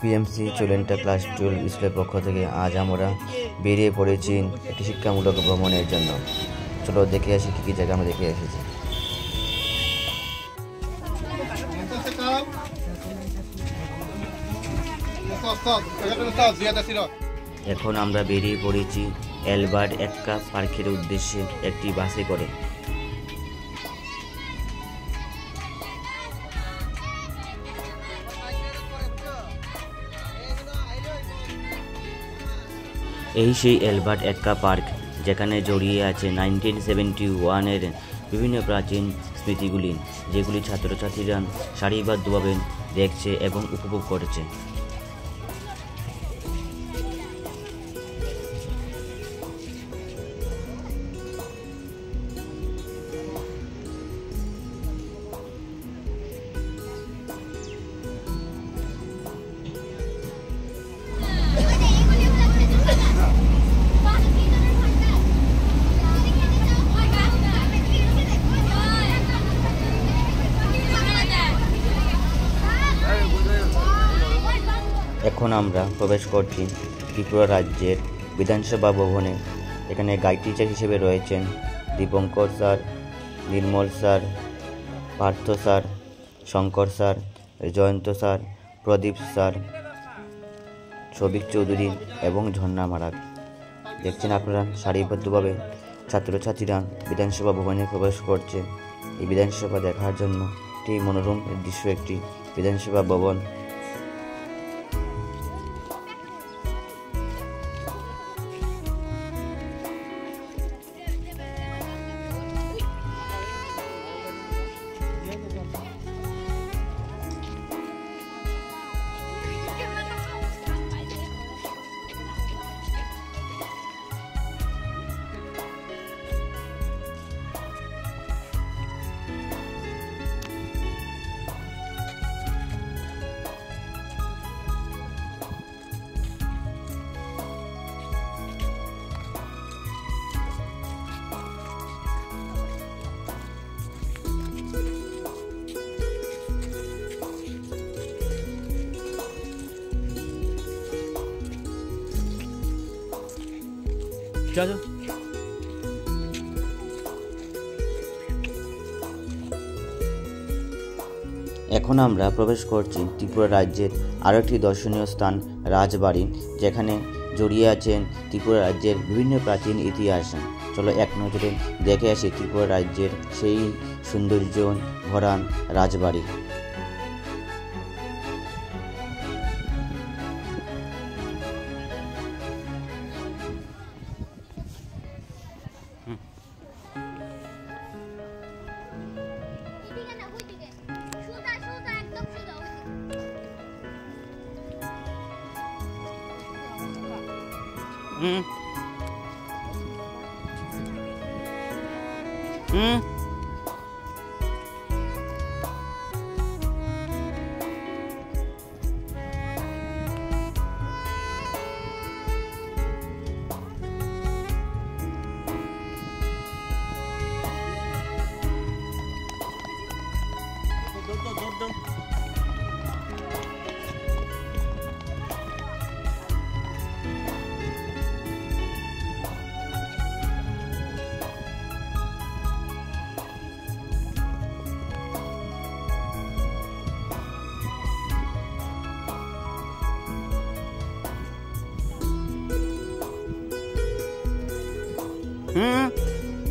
PMC চুলেন্টা class 12 স্কুলের পক্ষ থেকে আজ আমরা বেরিয়ে পড়েছি একটি শিক্ষামূলক ভ্রমণের জন্য। চলো দেখে আসি কী কী জায়গা আমরা দেখে এসেছি। এখন আমরা বেরিয়ে পড়েছি অ্যালবার্ট এক্কা পার্কের উদ্দেশ্যে একটি বাসে করে। এই সেই অ্যালবার্ট এক্কা পার্ক, যেখানে জড়িয়ে আছে 1971-এর বিভিন্ন প্রাচীন স্মৃতিগুলি, যেগুলি ছাত্রছাত্রীরা সারিবদ্ধভাবে দেখছে এবং উপভোগ করছে। এখন আমরা প্রবেশ করছি ত্রিপুরা রাজ্যের বিধানসভা ভবনে। এখানে গাইড টিচার হিসেবে রয়েছেন Dipankar sir, Nirmal sir, Partha sir, Shankar sir, Jayanta sir, Pradip sir, Sabik Chowdhury এবং ঝর্ণা মারাক। দেখছেন আপনারা সারিবদ্ধভাবে ছাত্রছাত্রীরা বিধানসভা ভবনে প্রবেশ করছে। এই বিধানসভা দেখার জন্য একটি মনোরম দৃশ্য, একটি বিধানসভা ভবন। এখন আমরা প্রবেশ করছি ত্রিপুরা রাজ্যের আরও একটি দর্শনীয় স্থান, রাজবাড়ি, যেখানে জড়িয়ে আছেন ত্রিপুরা রাজ্যের বিভিন্ন প্রাচীন ইতিহাস। চলো এক নজরে দেখে আসি ত্রিপুরা রাজ্যের সেই সৌন্দর্য ভরা রাজবাড়ি।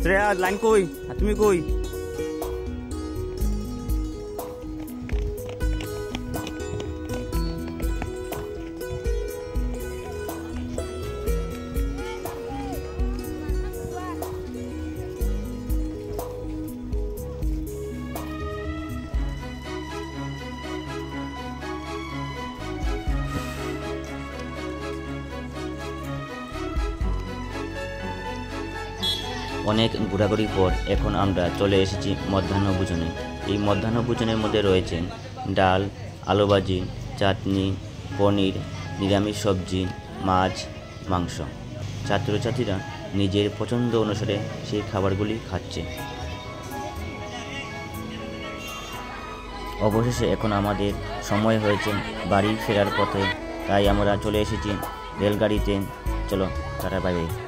শ্রেয়া লাইন কই, তুমি কই? অনেক ঘোরাঘুরির পর এখন আমরা চলে এসেছি মধ্যাহ্নভোজনে। এই মধ্যাহ্নভোজনের মধ্যে রয়েছেন ডাল, আলুভাজি, চাটনি, পনির, নিরামিষ সবজি, মাছ, মাংস। ছাত্রছাত্রীরা নিজের পছন্দ অনুসারে সেই খাবারগুলি খাচ্ছে। অবশেষে এখন আমাদের সময় হয়েছে বাড়ি ফেরার পথে, তাই আমরা চলে এসেছি রেলগাড়িতে। চলো, টাটা, বাই বাই।